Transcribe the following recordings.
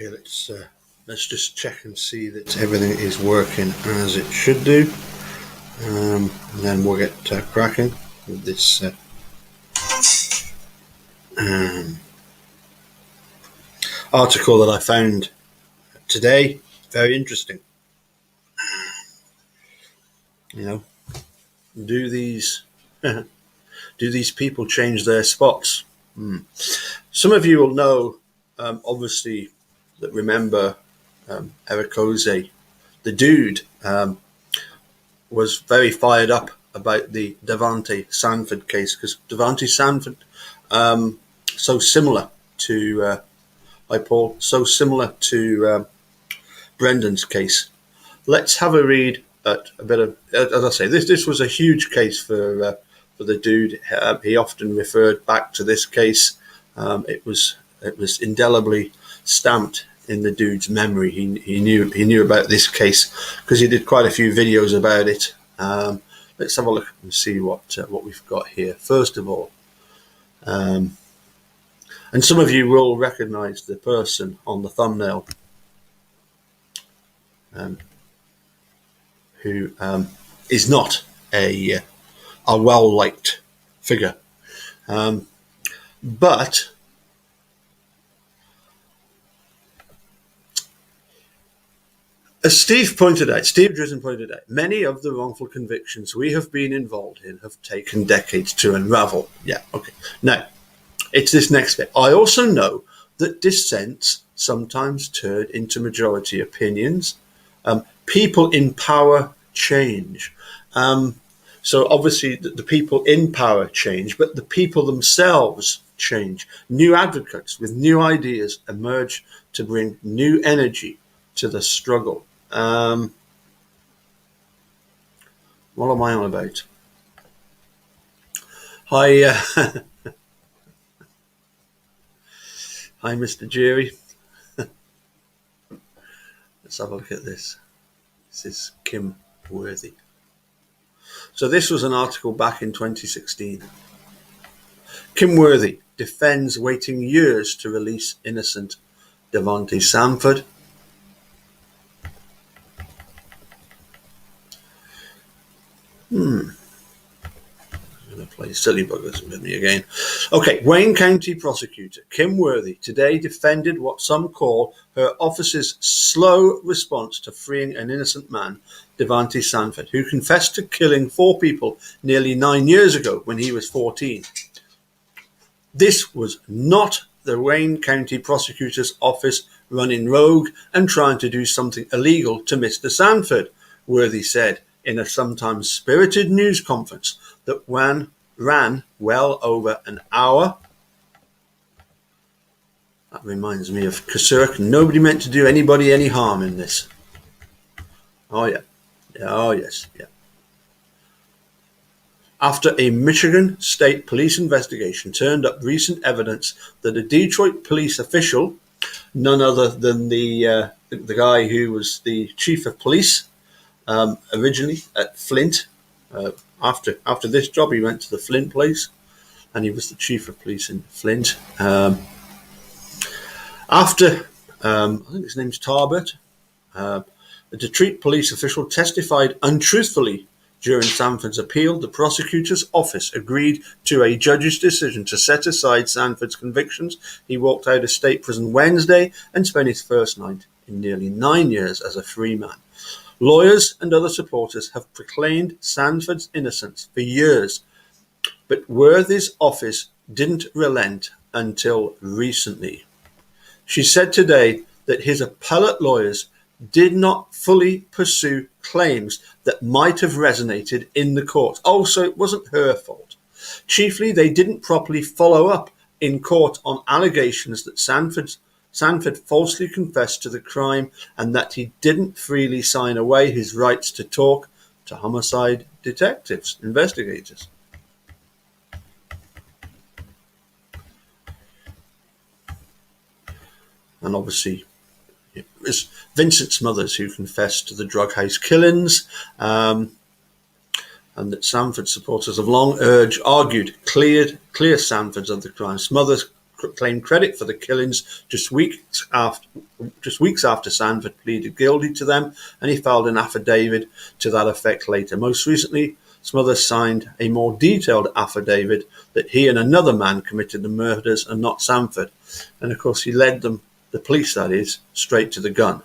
Okay, let's just check and see that everything is working as it should do, and then we'll get cracking with this article that I found today. Very interesting. Do these people change their spots? Some of you will know, obviously, that remember Eric Ose, the dude, was very fired up about the Davante Sanford case, because Davante Sanford, so similar to Paul, so similar to Brendan's case. Let's have a read at a bit of, as I say, this was a huge case for the dude. He often referred back to this case. It was indelibly stamped in the dude's memory. He knew about this case because he did quite a few videos about it. Let's have a look and see what we've got here. First of all, and some of you will recognise the person on the thumbnail, who is not a well-liked figure, but as Steve Drizzen pointed out, many of the wrongful convictions we have been involved in have taken decades to unravel. Yeah, okay. Now, it's this next bit. I also know that dissents sometimes turn into majority opinions. People in power change. So obviously the people in power change, but the people themselves change. New advocates with new ideas emerge to bring new energy to the struggle. What am I on about? Hi, hi, Mr. Jerry. Let's have a look at this. This is Kim Worthy. So this was an article back in 2016. Kim Worthy defends waiting years to release innocent Davante Sanford. I'm going to play silly buggers with me again. Okay, Wayne County prosecutor Kim Worthy today defended what some call her office's slow response to freeing an innocent man, Davante Sanford, who confessed to killing 4 people nearly 9 years ago when he was 14. This was not the Wayne County prosecutor's office running rogue and trying to do something illegal to Mr. Sanford, Worthy said in a sometimes spirited news conference that ran well over an hour. That reminds me of Kasurk. Nobody meant to do anybody any harm in this. Oh, yeah. Oh, yes. Yeah. After a Michigan State Police investigation turned up recent evidence that a Detroit police official, none other than the guy who was the chief of police originally at Flint, after this job, he went to the Flint place, and he was the chief of police in Flint. I think his name's Tarbert, a Detroit police official testified untruthfully during Sanford's appeal. The prosecutor's office agreed to a judge's decision to set aside Sanford's convictions. He walked out of state prison Wednesday and spent his first night in nearly 9 years as a free man. Lawyers and other supporters have proclaimed Sanford's innocence for years, but Worthy's office didn't relent until recently. She said today that his appellate lawyers did not fully pursue claims that might have resonated in the court. Oh, so it wasn't her fault. Chiefly, they didn't properly follow up in court on allegations that Sanford falsely confessed to the crime and that he didn't freely sign away his rights to talk to homicide investigators. And obviously, it was Vincent Smothers who confessed to the drug house killings, and that Sanford supporters have long argued clear Sanfords of the crime. Smothers claimed credit for the killings just weeks after Sanford pleaded guilty to them, and he filed an affidavit to that effect later. Most recently, Smothers signed a more detailed affidavit that he and another man committed the murders and not Sanford. And of course, he led them, the police that is, straight to the gun.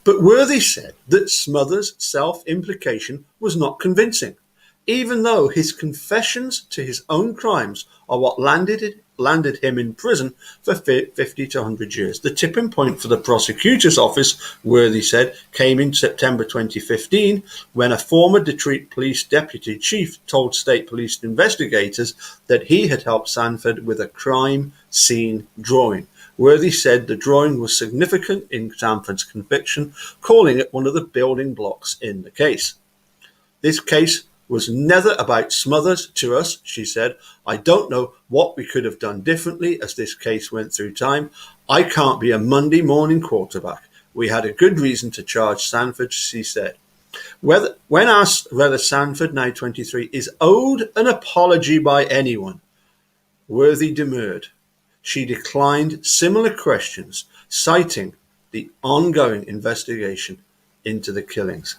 But Worthy said that Smothers' self-implication was not convincing, even though his confessions to his own crimes are what landed him in prison for 50 to 100 years. The tipping point for the prosecutor's office, Worthy said, came in September 2015 when a former Detroit police deputy chief told state police investigators that he had helped Sanford with a crime scene drawing. Worthy said the drawing was significant in Sanford's conviction, calling it one of the building blocks in the case. This case was never about Smothers to us, she said. I don't know what we could have done differently as this case went through time. I can't be a Monday morning quarterback. We had a good reason to charge Sanford, she said. When asked whether Sanford, now 23, is owed an apology by anyone, Worthy demurred. She declined similar questions, citing the ongoing investigation into the killings.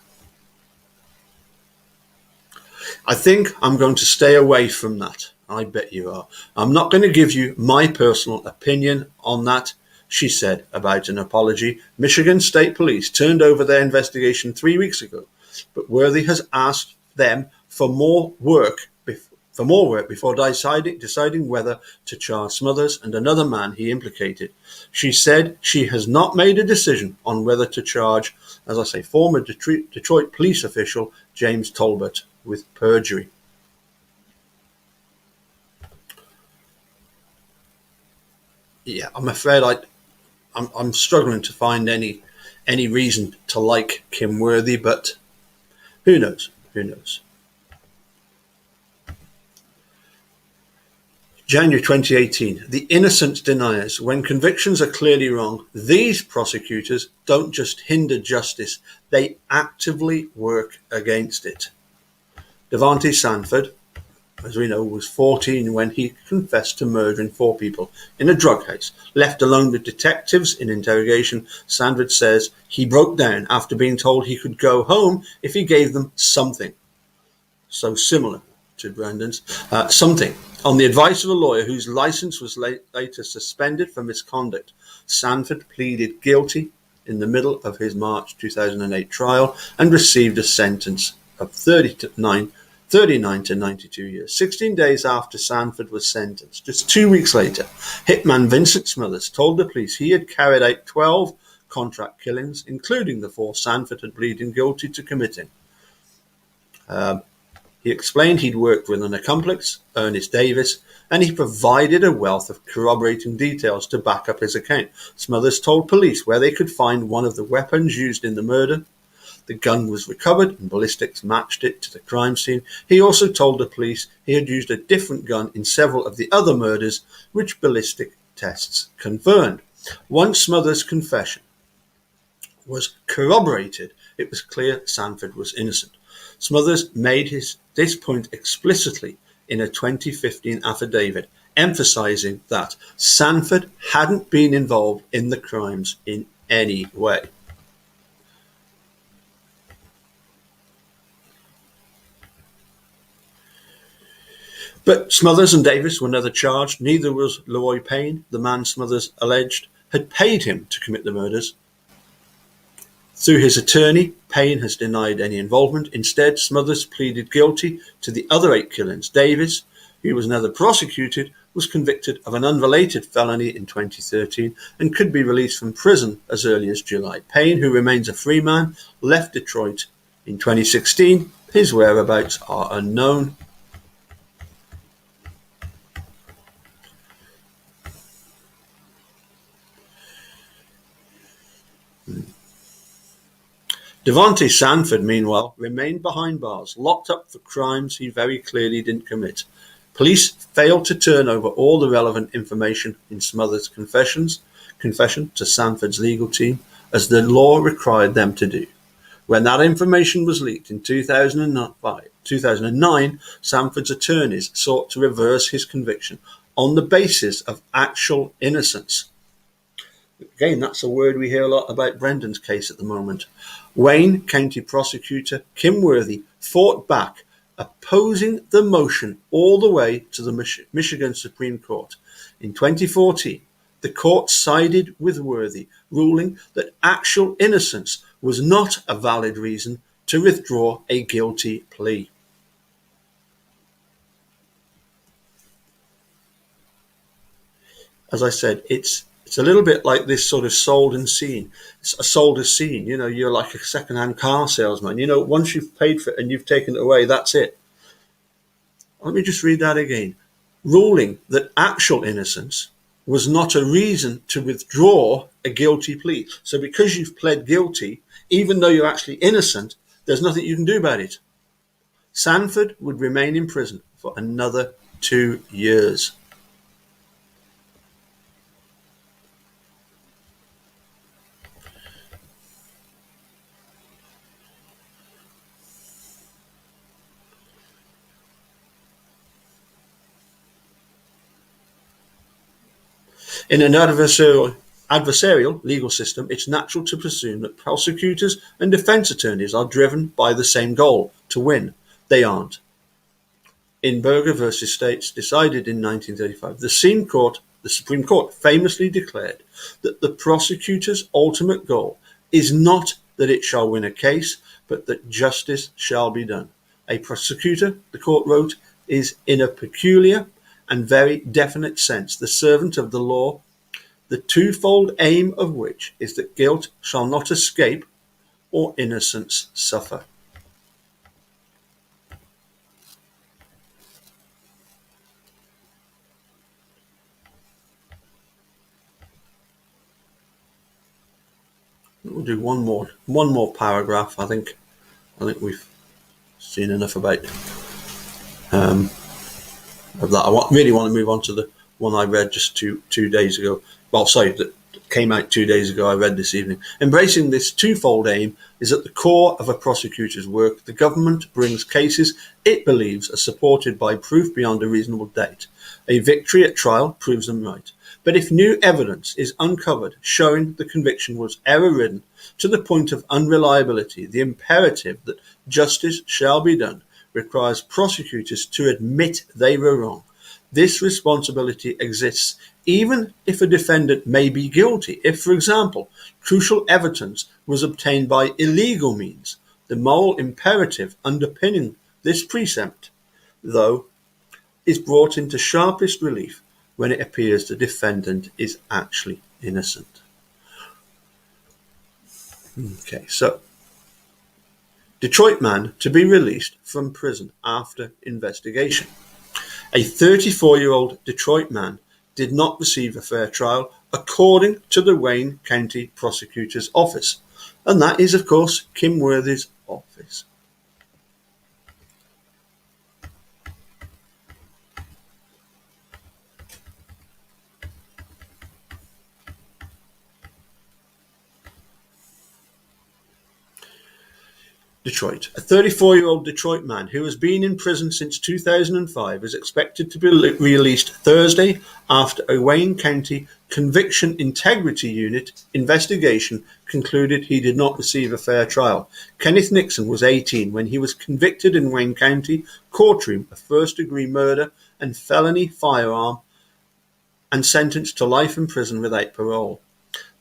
I think I'm going to stay away from that. I bet you are. I'm not going to give you my personal opinion on that, she said about an apology. Michigan State Police turned over their investigation 3 weeks ago, but Worthy has asked them for more work before deciding whether to charge Smothers and another man he implicated. She said she has not made a decision on whether to charge, as I say, former Detroit police official James Tolbert with perjury. Yeah, I'm afraid I'm struggling to find any reason to like Kim Worthy, but who knows? Who knows? January 2018, the Innocence Deniers. When convictions are clearly wrong, these prosecutors don't just hinder justice, they actively work against it. Devontae Sanford, as we know, was 14 when he confessed to murdering 4 people in a drug house. Left alone with detectives in interrogation, Sanford says he broke down after being told he could go home if he gave them something. So similar to Brandon's, something. On the advice of a lawyer whose license was later suspended for misconduct, Sanford pleaded guilty in the middle of his March 2008 trial and received a sentence of 39 to 92 years. 16 days after Sanford was sentenced, just 2 weeks later, hitman Vincent Smothers told the police he had carried out 12 contract killings, including the 4 Sanford had pleaded guilty to committing. He explained he'd worked with an accomplice, Ernest Davis, and he provided a wealth of corroborating details to back up his account. Smothers told police where they could find one of the weapons used in the murder. The gun was recovered and ballistics matched it to the crime scene. He also told the police he had used a different gun in several of the other murders, which ballistic tests confirmed. Once Smothers' confession was corroborated, it was clear Sanford was innocent. Smothers made this point explicitly in a 2015 affidavit, emphasizing that Sanford hadn't been involved in the crimes in any way. But Smothers and Davis were never charged. Neither was Leroy Payne, the man Smothers alleged had paid him to commit the murders. Through his attorney, Payne has denied any involvement. Instead, Smothers pleaded guilty to the other 8 killings. Davis, who was never prosecuted, was convicted of an unrelated felony in 2013 and could be released from prison as early as July. Payne, who remains a free man, left Detroit in 2016. His whereabouts are unknown. Devontae Sanford, meanwhile, remained behind bars, locked up for crimes he very clearly didn't commit. Police failed to turn over all the relevant information in Smothers' confession to Sanford's legal team, as the law required them to do. When that information was leaked in 2005, 2009, Sanford's attorneys sought to reverse his conviction on the basis of actual innocence. Again, that's a word we hear a lot about Brendan's case at the moment. Wayne County Prosecutor Kim Worthy fought back, opposing the motion all the way to the Michigan Supreme Court. In 2014, the court sided with Worthy, ruling that actual innocence was not a valid reason to withdraw a guilty plea. As I said, it's a little bit like this sort of sold and seen. It's a sold as seen. You're like a second-hand car salesman. Once you've paid for it and you've taken it away, that's it. Let me just read that again. Ruling that actual innocence was not a reason to withdraw a guilty plea. So because you've pled guilty, even though you're actually innocent, there's nothing you can do about it. Sanford would remain in prison for another 2 years. In an adversarial legal system, it's natural to presume that prosecutors and defense attorneys are driven by the same goal, to win. They aren't. In Berger versus States, decided in 1935, the Supreme Court famously declared that the prosecutor's ultimate goal is not that it shall win a case, but that justice shall be done. A prosecutor, the court wrote, is in a peculiar and very definite sense the servant of the law, the twofold aim of which is that guilt shall not escape or innocence suffer. We'll do one more paragraph. I think we've seen enough about of that. I really want to move on to the one I read just two days ago. Well, sorry, that came out 2 days ago. I read this evening. Embracing this twofold aim is at the core of a prosecutor's work. The government brings cases it believes are supported by proof beyond a reasonable doubt. A victory at trial proves them right. But if new evidence is uncovered showing the conviction was error-ridden to the point of unreliability, the imperative that justice shall be done requires prosecutors to admit they were wrong. This responsibility exists even if a defendant may be guilty. If, for example, crucial evidence was obtained by illegal means, the moral imperative underpinning this precept, though, is brought into sharpest relief when it appears the defendant is actually innocent. Okay, so Detroit man to be released from prison after investigation. A 34-year-old Detroit man did not receive a fair trial, according to the Wayne County Prosecutor's Office. And that is, of course, Kim Worthy's office. Detroit. A 34-year-old Detroit man who has been in prison since 2005 is expected to be released Thursday after a Wayne County Conviction Integrity Unit investigation concluded he did not receive a fair trial. Kenneth Nixon was 18 when he was convicted in Wayne County courtroom of first-degree murder and felony firearm and sentenced to life in prison without parole.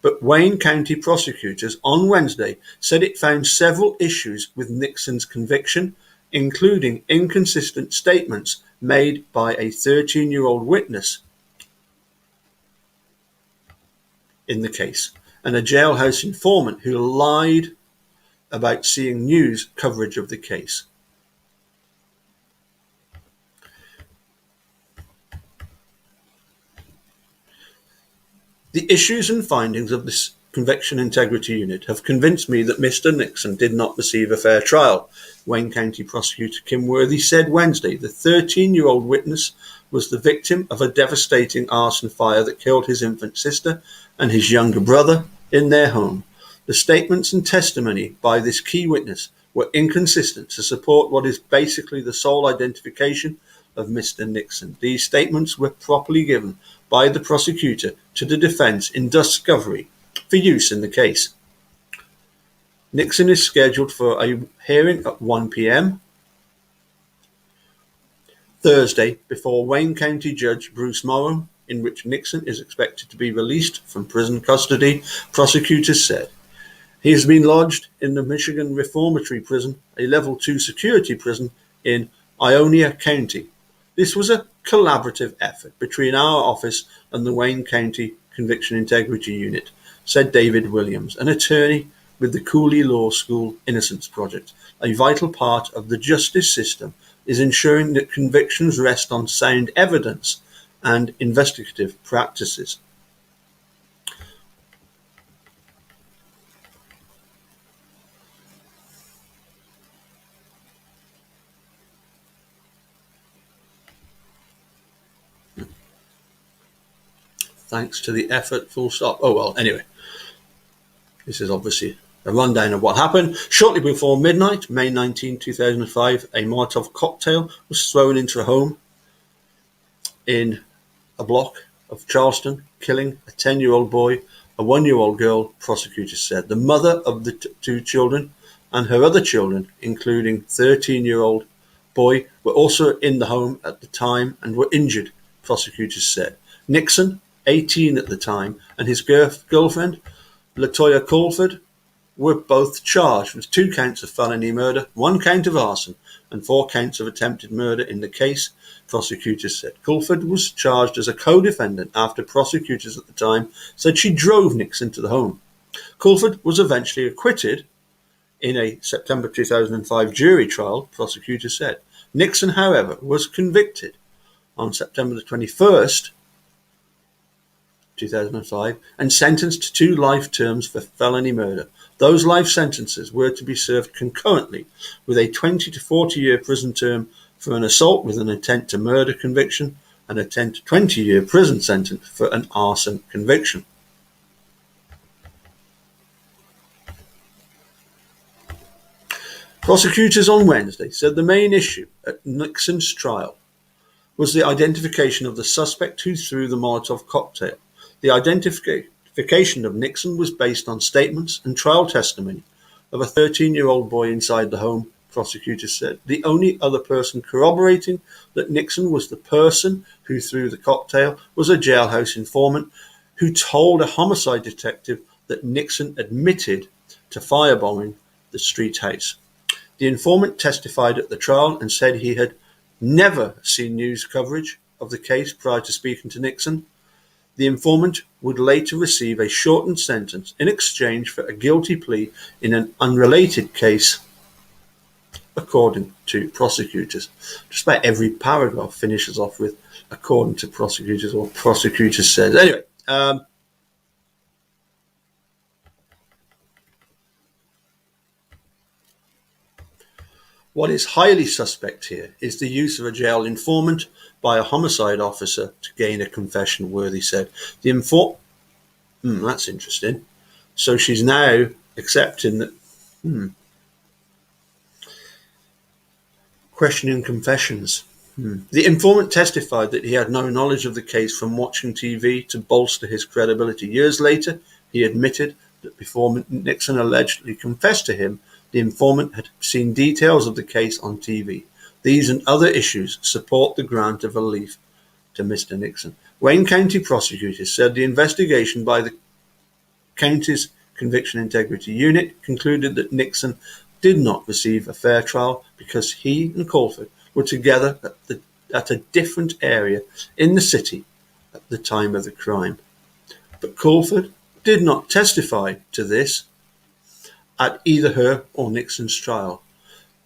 But Wayne County prosecutors on Wednesday said it found several issues with Nixon's conviction, including inconsistent statements made by a 13-year-old witness in the case, and a jailhouse informant who lied about seeing news coverage of the case. The issues and findings of this Conviction Integrity Unit have convinced me that Mr. Nixon did not receive a fair trial, Wayne County Prosecutor Kim Worthy said Wednesday. The 13-year-old witness was the victim of a devastating arson fire that killed his infant sister and his younger brother in their home. The statements and testimony by this key witness were inconsistent to support what is basically the sole identification of Mr. Nixon. These statements were properly given by the prosecutor to the defense in discovery for use in the case. Nixon is scheduled for a hearing at 1 p.m. Thursday before Wayne County Judge Bruce Morrow, in which Nixon is expected to be released from prison custody, prosecutors said. He has been lodged in the Michigan Reformatory Prison, a Level 2 security prison in Ionia County. This was a collaborative effort between our office and the Wayne County Conviction Integrity Unit, said David Williams, an attorney with the Cooley Law School Innocence Project. A vital part of the justice system is ensuring that convictions rest on sound evidence and investigative practices. Thanks to the effort, full stop. Oh, well, anyway. This is obviously a rundown of what happened. Shortly before midnight, May 19, 2005, a Molotov cocktail was thrown into a home in a block of Charleston, killing a 10-year-old boy, a 1-year-old girl, prosecutors said. The mother of the two children and her other children, including 13-year-old boy, were also in the home at the time and were injured, prosecutors said. Nixon, 18 at the time, and his girlfriend, Latoya Colford, were both charged with 2 counts of felony murder, 1 count of arson, and 4 counts of attempted murder in the case, prosecutors said. Colford was charged as a co-defendant after prosecutors at the time said she drove Nixon to the home. Colford was eventually acquitted in a September 2005 jury trial, prosecutors said. Nixon, however, was convicted on September the 21st, 2005, and sentenced to 2 life terms for felony murder. Those life sentences were to be served concurrently with a 20 to 40-year prison term for an assault with an intent to murder conviction and a 10 to 20-year prison sentence for an arson conviction. Prosecutors on Wednesday said the main issue at Nixon's trial was the identification of the suspect who threw the Molotov cocktail. The identification of Nixon was based on statements and trial testimony of a 13-year-old boy inside the home, prosecutors said. The only other person corroborating that Nixon was the person who threw the cocktail was a jailhouse informant who told a homicide detective that Nixon admitted to firebombing the street house. The informant testified at the trial and said he had never seen news coverage of the case prior to speaking to Nixon. The informant would later receive a shortened sentence in exchange for a guilty plea in an unrelated case, according to prosecutors. Just about every paragraph finishes off with according to prosecutors or prosecutors says. Anyway, what is highly suspect here is the use of a jail informant by a homicide officer to gain a confession, Worthy said. That's interesting. So she's now accepting that, questioning confessions. The informant testified that he had no knowledge of the case from watching TV to bolster his credibility. Years later, he admitted that before Nixon allegedly confessed to him, the informant had seen details of the case on TV. These and other issues support the grant of relief to Mr. Nixon. Wayne County prosecutors said the investigation by the county's Conviction Integrity Unit concluded that Nixon did not receive a fair trial because he and Colford were together at a different area in the city at the time of the crime. But Colford did not testify to this at either her or Nixon's trial.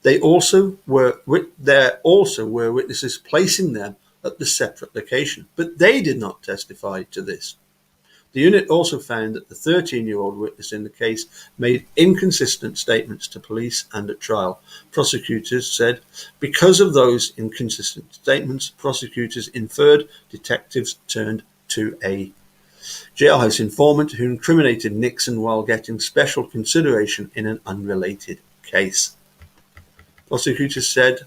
There also were witnesses placing them at the separate location, but they did not testify to this. The unit also found that the 13-year-old witness in the case made inconsistent statements to police and at trial. Prosecutors said because of those inconsistent statements, prosecutors inferred detectives turned to a jailhouse informant who incriminated Nixon while getting special consideration in an unrelated case. Prosecutors said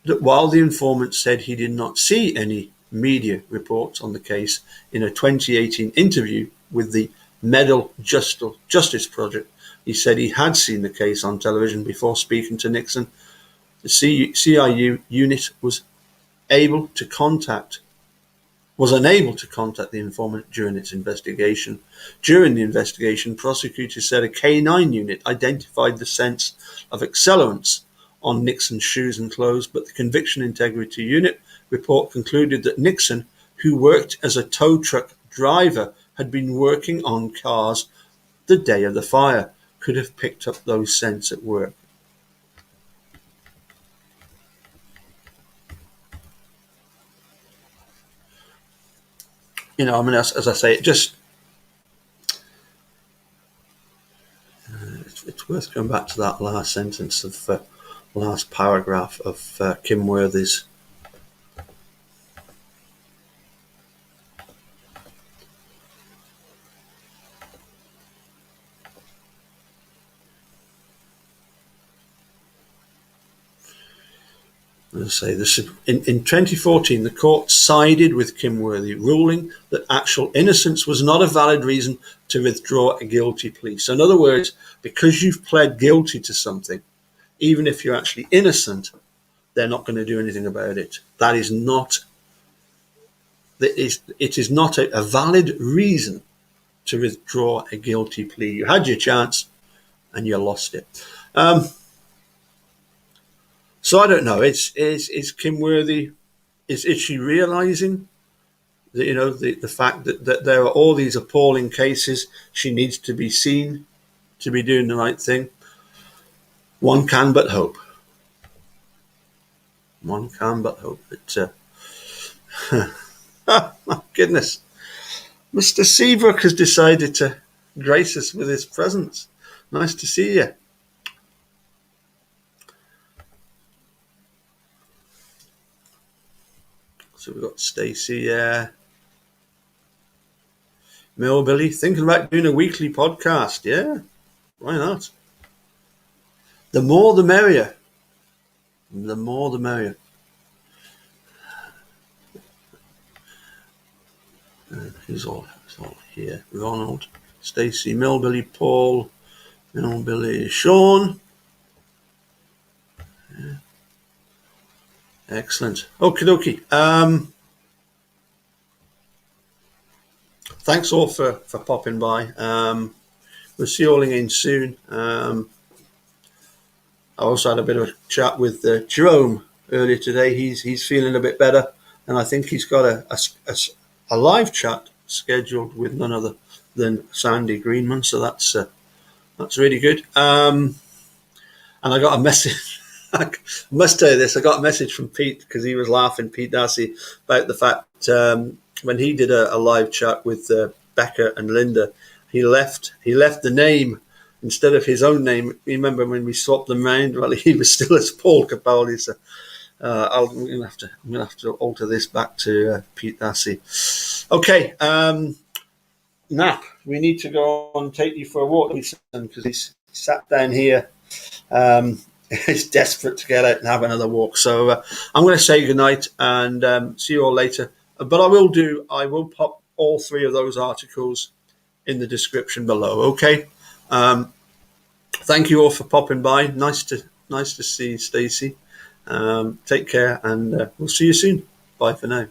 that while the informant said he did not see any media reports on the case, in a 2018 interview with the Medal Justice Project, he said he had seen the case on television before speaking to Nixon. The CIU unit was unable to contact the informant during its investigation. During the investigation, prosecutors said a K9 unit identified the scents of accelerants on Nixon's shoes and clothes, but the Conviction Integrity Unit report concluded that Nixon, who worked as a tow truck driver, had been working on cars the day of the fire, could have picked up those scents at work. You know, I mean, as I say, it's worth going back to that last sentence of last paragraph of Kim Worthy's. In 2014, the court sided with Kim Worthy, ruling that actual innocence was not a valid reason to withdraw a guilty plea. So in other words, because you've pled guilty to something, even if you're actually innocent, they're not going to do anything about it. It is not a valid reason to withdraw a guilty plea. You had your chance and you lost it. So I don't know. Is Kim Worthy, is she realizing that, you know, the fact that there are all these appalling cases? She needs to be seen to be doing the right thing. One can but hope. One can but hope. But oh my goodness, Mr. Seabrook has decided to grace us with his presence. Nice to see you. So we've got Stacey, Millbilly, thinking about doing a weekly podcast. Yeah, why not? The more the merrier. The more the merrier. Who's all here? Ronald, Stacey, Millbilly, Paul, Millbilly, Sean. Yeah. Excellent. Okie dokie. Thanks all for popping by. We'll see you all again soon. I also had a bit of a chat with Jerome earlier today. He's feeling a bit better, and I think he's got a live chat scheduled with none other than Sandy Greenman. So that's really good. And I got a message. I must tell you this. I got a message from Pete because he was laughing, Pete Darcy, about the fact when he did a live chat with Becca and Linda, he left the name instead of his own name. Remember when we swapped them around? Well, he was still as Paul Capaldi. So I'm gonna have to alter this back to Pete Darcy. Okay, Nap. We need to go and take you for a walk, because he's sat down here. He's desperate to get out and have another walk. So I'm going to say goodnight and see you all later. But I will pop all three of those articles in the description below. Okay. Thank you all for popping by. Nice to see Stacey. Take care, and we'll see you soon. Bye for now.